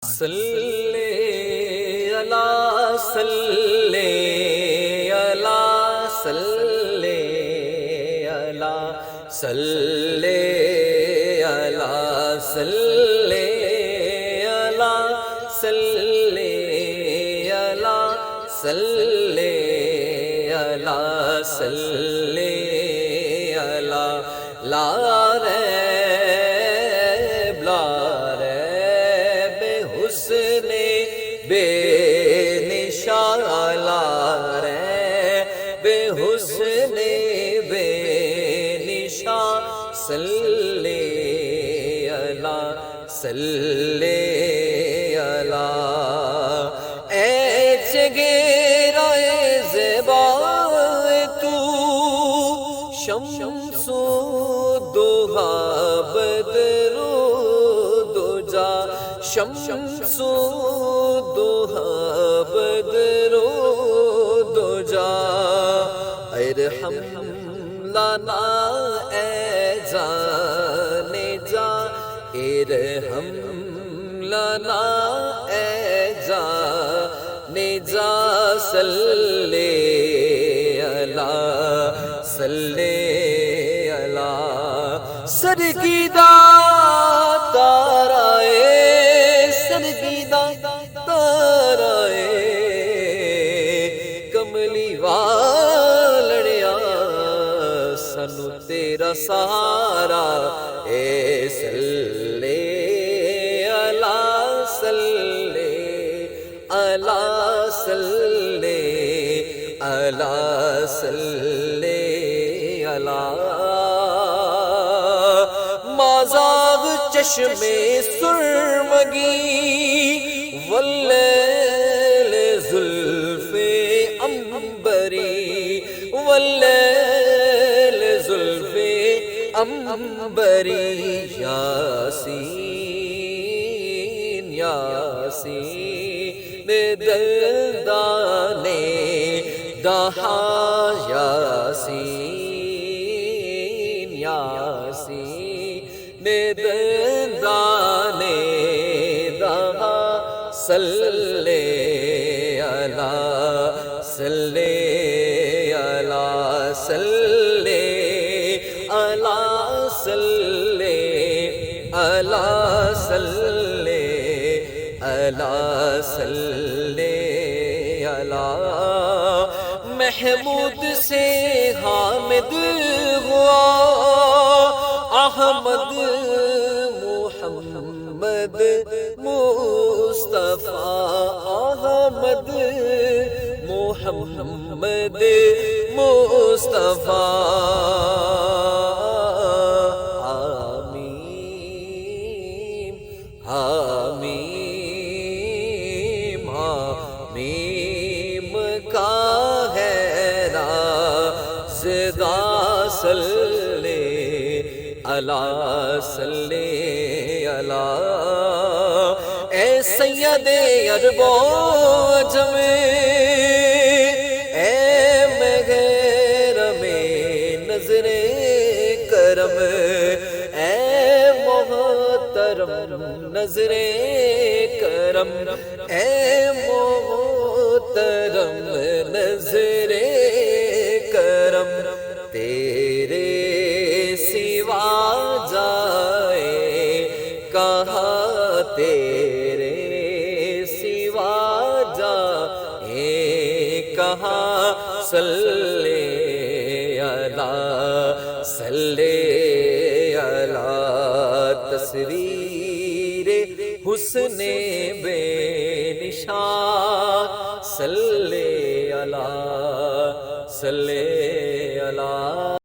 صلی اللہ صلی اللہ صلی اللہ صلی اللہ صلی اللہ صلی اللہ صلی اللہ صلی اللہ لا ریب لا ریب حسن بے نشان لا ریب حسن بے نشان صلی اللہ صلی اللہ اے چگیرہ زیبا تو شمس دوہا بدر دوجا شمس دوہا بدر دوجا ارحم لنا اے جان جا ارحم لنا اے جان جا صلی اللہ صلی اللہ سرگیدہ تارائے سرگیدہ تارائے کملی والڑیا سنو تیرا سہارا اے صلی اللہ صلی اللہ صلی اللہ صلی اللہ مازاغ چشم سرمگی واللیل زلف عنبری واللیل زلف عنبری یاسین یاسین دلدانے دہا یاسین یاسین دلدانے دہا صلی اللہ صلی اللہ صلی اللہ صلی اللہ صلی اللہ صلی اللہ محمود سے حامد ہوا احمد محمد مصطفیٰ احمد محمد مصطفیٰ آمین آمین میم کا ہے رازدہ صلی اللہ صلی اللہ اے سید عرب و عجم اے محرم نظر کرم اے محترم نظر کرم اے محترم نظر کرم تیرے سوا جائے کہاں تیرے سوا جائے کہاں صلی اللہ صلی اللہ تصویر حسن بے نشان صلی اللہ صلی اللہ